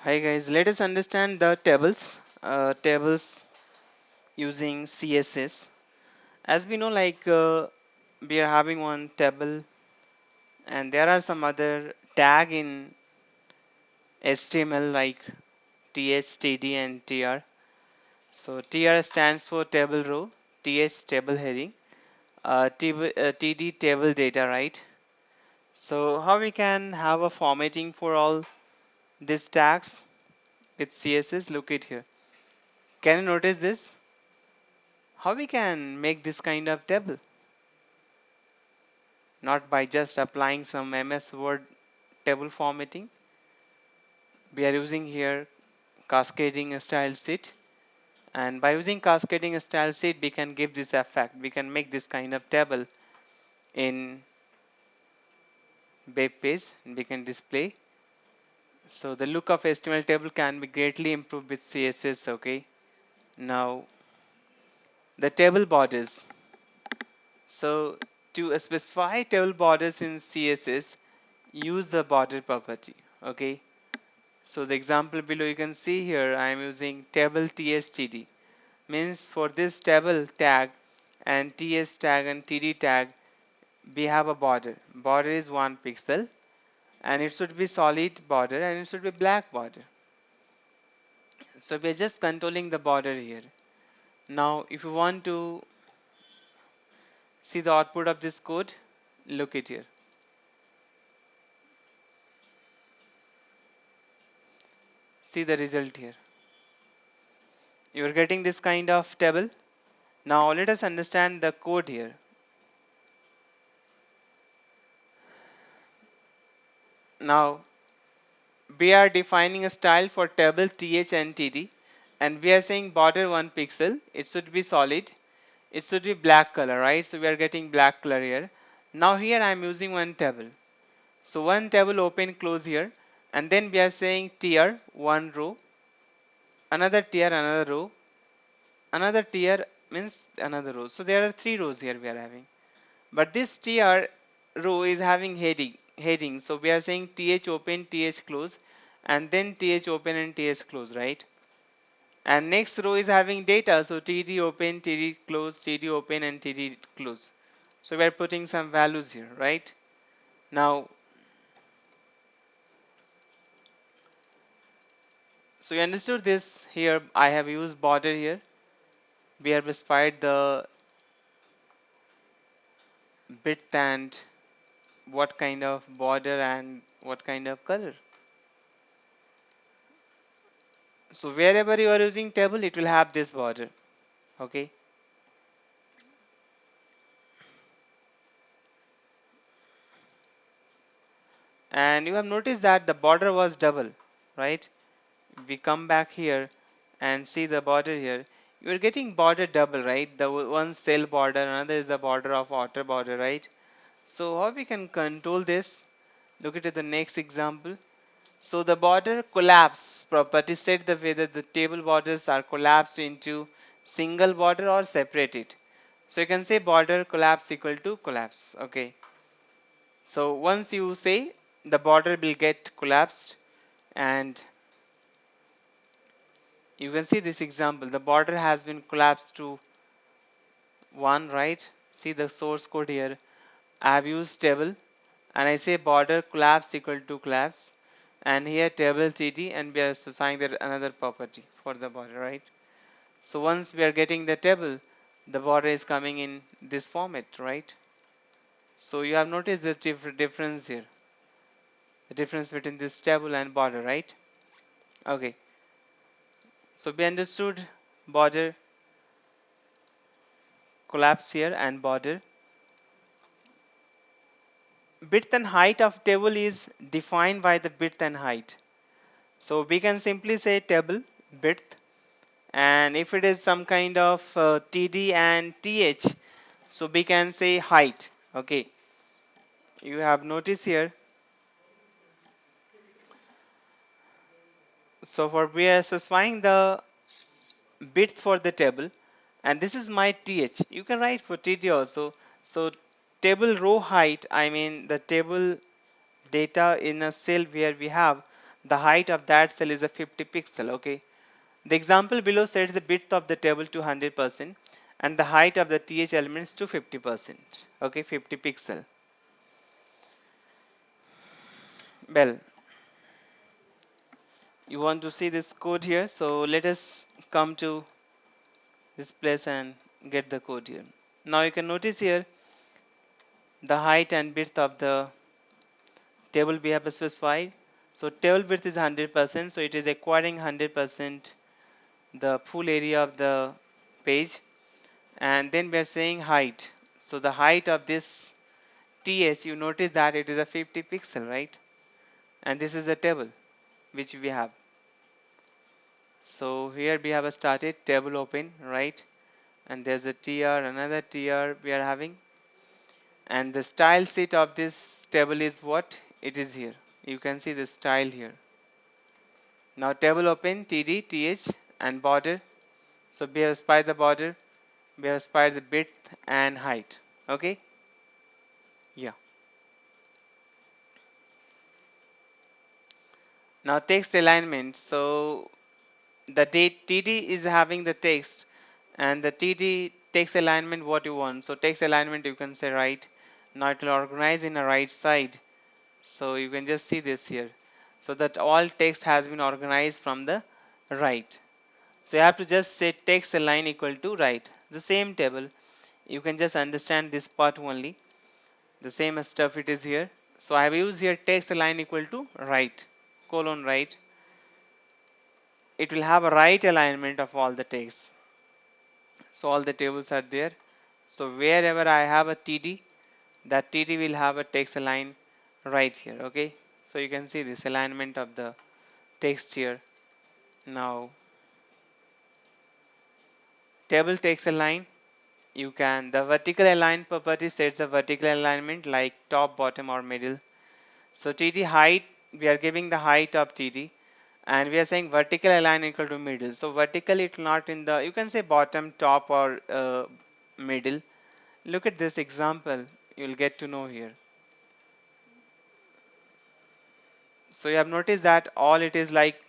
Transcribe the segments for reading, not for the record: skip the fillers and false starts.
Hi guys, let us understand the tables using CSS. As we know, we are having one table, and there are some other tag in HTML like th, td, and tr. So tr stands for table row, th table heading, td table data, right? So how we can have a formatting for all these tags with CSS? Look it here. Can you notice this? How we can make this kind of table? Not by just applying some MS Word table formatting. We are using here cascading style sheet, and by using cascading style sheet we can give this effect. We can make this kind of table in web page and we can display. So the look of HTML table can be greatly improved with CSS. Okay, now the table borders. So to specify table borders in CSS, use the border property. Okay, so the example below you can see here I am using table tstd, means for this table tag and ts tag and td tag we have a border. Border is 1 pixel and it should be solid border and it should be black border. So we are just controlling the border here. Now if you want to see the output of this code, look it here. See the result here. You are getting this kind of table. Now let us understand the code here. Now we are defining a style for table th and td, and we are saying border 1 pixel, it should be solid, it should be black color, right? So we are getting black color here. Now here I am using one table, so one table open close here, and then we are saying tier one row, another tier, another row, another tier, means another row. So there are three rows here we are having, but this tier row is having heading, so we are saying th open, th close, and then th open and th close, right? And next row is having data, so td open, td close, td open, and td close. So we are putting some values here, right? Now so you understood this. Here I have used border here. We have specified the width and what kind of border and what kind of color. So wherever you are using table, it will have this border. Okay, and you have noticed that the border was double, right? We come back here and see the border here. You are getting border double, right? The one cell border, another is the border of outer border, right? So how we can control this? Look at the next example. So the border collapse property said the way that the table borders are collapsed into single border or separated. So you can say border collapse equal to collapse. Okay. So once you say, the border will get collapsed, and you can see this example. The border has been collapsed to 1, right? See the source code here. I have used table and I say border collapse equal to collapse, and here table td, and we are specifying that another property for the border, right? So once we are getting the table, the border is coming in this format, right? So you have noticed this difference here, the difference between this table and border, right? Okay, so we understood border collapse here and border. Width and height of table is defined by the width and height. So we can simply say table width, and if it is some kind of td and th, so we can say height. Okay, you have noticed here. So for we are specifying the width for the table, and this is my th. You can write for td also. So table row height, I mean the table data in a cell where we have the height of that cell is a 50 pixel. Okay, the example below sets the width of the table to 100% and the height of the th elements to 50%. Okay, 50 pixel. Well, you want to see this code here, so let us come to this place and get the code here. Now you can notice here the height and width of the table we have specified. So table width is 100%, so it is acquiring 100% the full area of the page. And then we are saying height. So the height of this th, you notice that it is a 50 pixel, right? And this is the table which we have. So here we have a started table open, right? And there's a tr, another tr we are having, and the style sheet of this table is what it is here. You can see the style here. Now table open td th and border. So we have spied the border, we have spied the width and height. Okay, yeah. Now text alignment. So the td is having the text, and the td text alignment what you want. So text alignment you can say right. Now it will organize in a right side. So you can just see this here, so that all text has been organized from the right. So you have to just say text align equal to right. The same table, you can just understand this part only. The same stuff it is here. So I have used here text align equal to right, colon right. It will have a right alignment of all the text. So all the tables are there. So wherever I have a TD, that TD will have a text align right here. Okay. So you can see this alignment of the text here. Now table text align. You can the vertical align property sets a vertical alignment like top, bottom, or middle. So TD height, we are giving the height of TD, and we are saying vertical align equal to middle. So vertical it's not in the, you can say bottom, top, or middle. Look at this example, you'll get to know here. So you have noticed that all it is like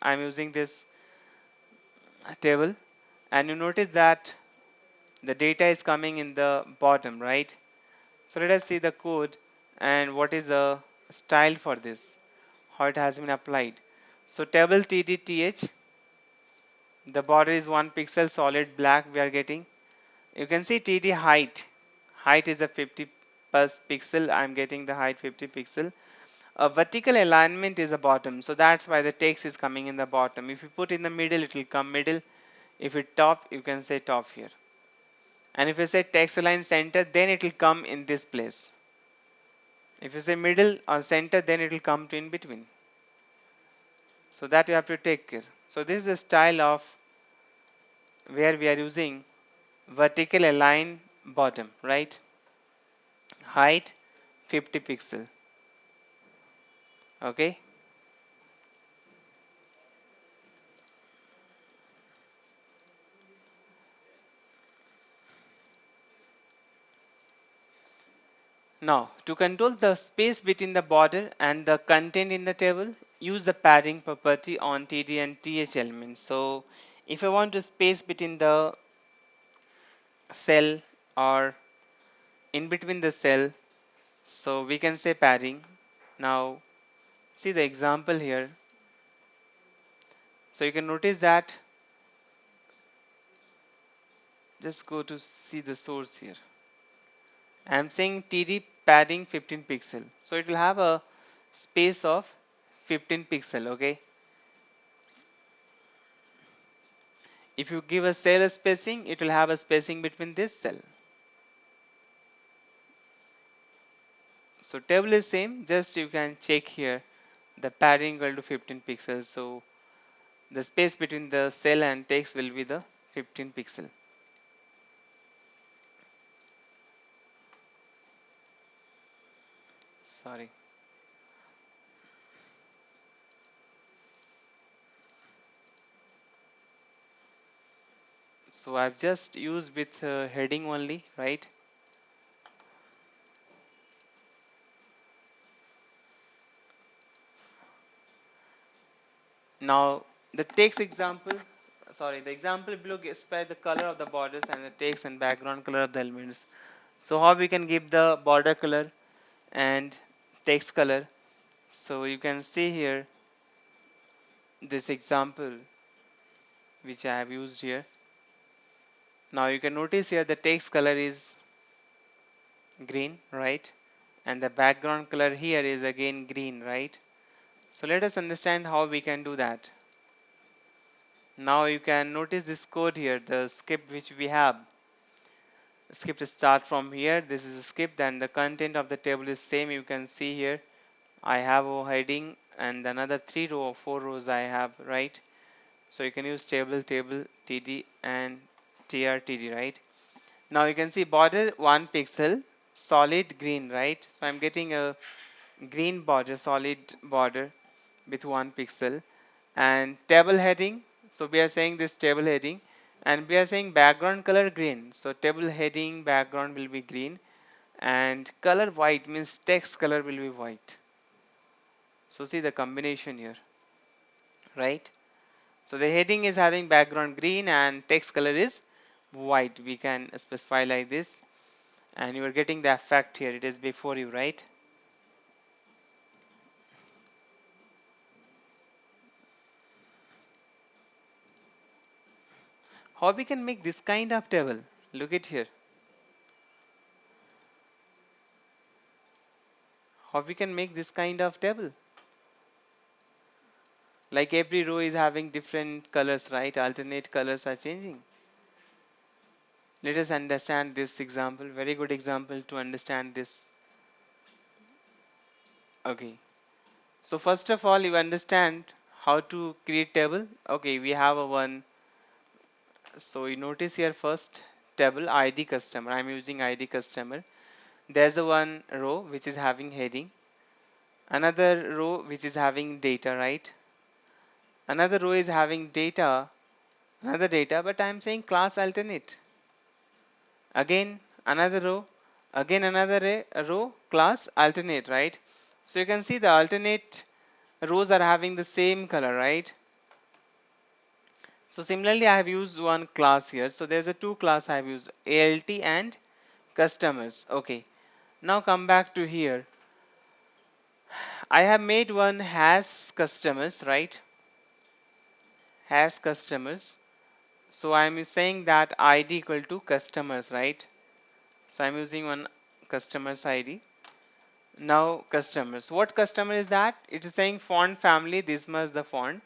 I'm using this table, and you notice that the data is coming in the bottom, right? So let us see the code and what is the style for this, how it has been applied. So table tdth, the border is 1 pixel solid black we are getting. You can see td height, height is a 50 plus pixel, I'm getting the height 50 pixel. A vertical alignment is a bottom, so that's why the text is coming in the bottom. If you put in the middle, it will come middle. If it top, you can say top here. And if you say text align center, then it will come in this place. If you say middle or center, then it will come to in between. So that you have to take care. So this is the style of where we are using vertical align bottom, right? Height 50 pixel. Okay. Now, to control the space between the border and the content in the table, use the padding property on TD and TH elements. So, if I want to space between the cell or in between the cell, so we can say padding. Now, see the example here. So, you can notice that, just go to see the source here. I am saying TD padding 15 pixel. So, it will have a space of 15 pixel, okay. If you give a cell spacing, it will have a spacing between this cell. So table is same, just you can check here the padding equal to 15 pixels. So the space between the cell and text will be the 15 pixel. Sorry. So I've just used with heading only, right? Now the text example, sorry, the example below specify the color of the borders and the text and background color of the elements. So how we can give the border color and text color? So you can see here this example which I have used here. Now you can notice here the text color is green, right? And the background color here is again green, right? So let us understand how we can do that. Now you can notice this code here, the script which we have. Script start from here. This is a script and the content of the table is same. You can see here I have a heading and another 3 row or 4 rows I have, right? So you can use table td and trtd, right? Now you can see border 1 pixel, solid green, right? So I'm getting a green border, solid border with 1 pixel. And table heading, so we are saying this table heading, and we are saying background color green, so table heading background will be green, and color white means text color will be white. So see the combination here, right? So the heading is having background green and text color is white. We can specify like this, and you are getting the effect here. It is before you, right? How we can make this kind of table? Look at here. How we can make this kind of table? Like every row is having different colors, right? Alternate colors are changing. Let us understand this example. Very good example to understand this. Okay. So first of all, you understand how to create table. Okay, we have a one. So you notice here first table ID customer. I'm using ID customer. There's a one row which is having heading. Another row which is having data, right? Another row is having data, another data, but I'm saying class alternate. Again another row, again another row, class alternate, right? So you can see the alternate rows are having the same color, right? So similarly I have used one class here. So there's a two class I have used, alt and customers. Okay, now come back to here. I have made one has customers, right? Has customers. So I'm saying that id equal to customers, right? So I'm using one customers id. Now customers, what customer is that? It is saying font family, this much the font.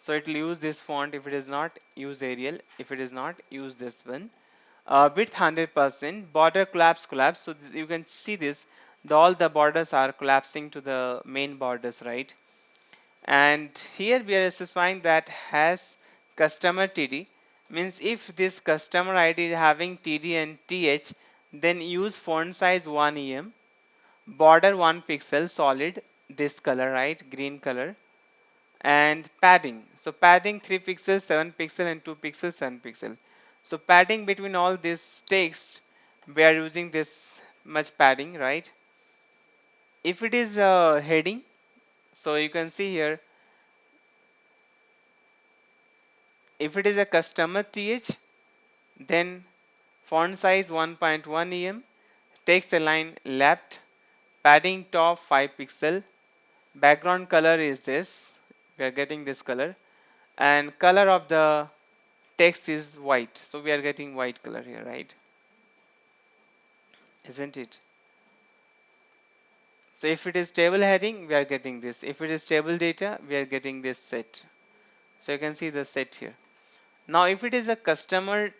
So it will use this font. If it is not, use Arial. If it is not, use this one. Width 100%, border collapse. So you can see this, all the borders are collapsing to the main borders, right? And here we are specifying that has customer td, means if this customer id is having td and th, then use font size 1 em, border 1 pixel, solid, this color, right, green color, and padding. So padding 3 pixels, 7 pixel and 2 pixels, 7 pixel. So padding between all this text, we are using this much padding, right? If it is a heading, so you can see here, if it is a customer th, then font size 1.1 em, text align left, padding top 5 pixel, background color is this, we are getting this color, and color of the text is white, so we are getting white color here, right? Isn't it? So if it is table heading, we are getting this. If it is table data, we are getting this set. So you can see the set here. Now if it is a customer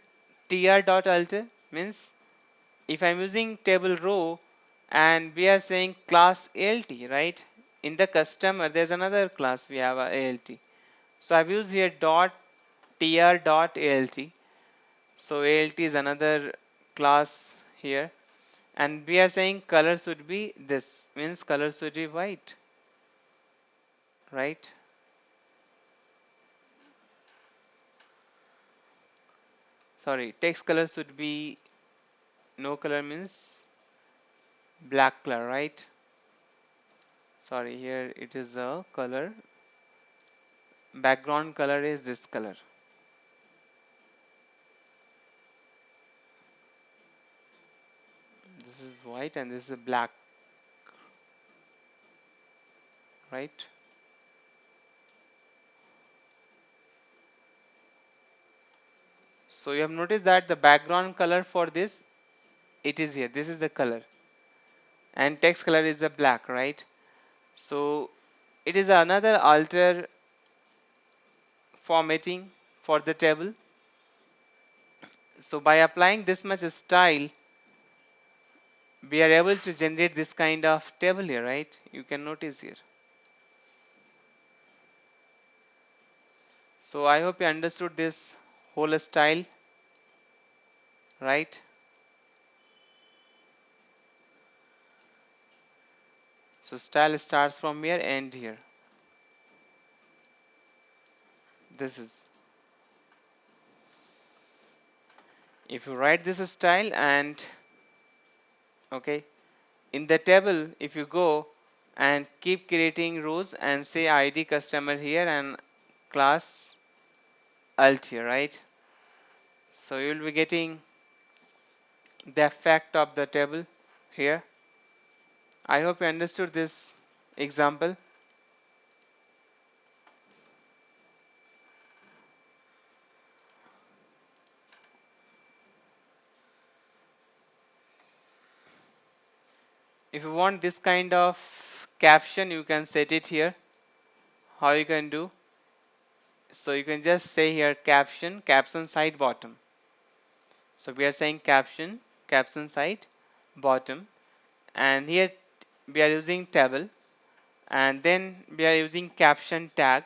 tr.alter, means if I'm using table row and we are saying class alt, right? In the customer there's another class, we have a alt. So I've used here dot tr.alt. So alt is another class here, and we are saying color should be this, means color should be white, right? Sorry, text color should be no color, means black color, right? Sorry, here it is a color background color is this color. This is white and this is black, right? So you have noticed that the background color for this, it is here. This is the color, and text color is the black, right? So it is another alter formatting for the table. So by applying this much style, we are able to generate this kind of table here, right? You can notice here. So I hope you understood this whole style, right? So style starts from here and here. This is, if you write this style and okay, in the table, if you go and keep creating rows and say ID customer here and class alt here, right? So you will be getting the effect of the table here. I hope you understood this example. If you want this kind of caption, you can set it here. How you can do? So you can just say here caption side bottom. So we are saying caption side bottom, and here we are using table, and then we are using caption tag.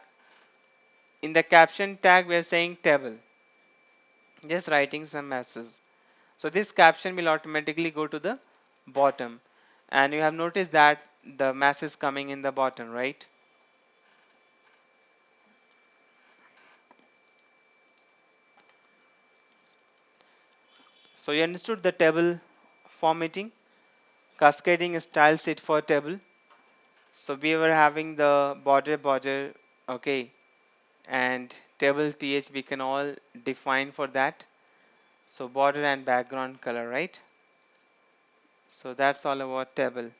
In the caption tag we are saying table, just writing some message. So this caption will automatically go to the bottom, and you have noticed that the message coming in the bottom, right? So you understood the table formatting, cascading style set for table. So we were having the border, okay, and table th we can all define for that. So border and background color, right? So that's all about table.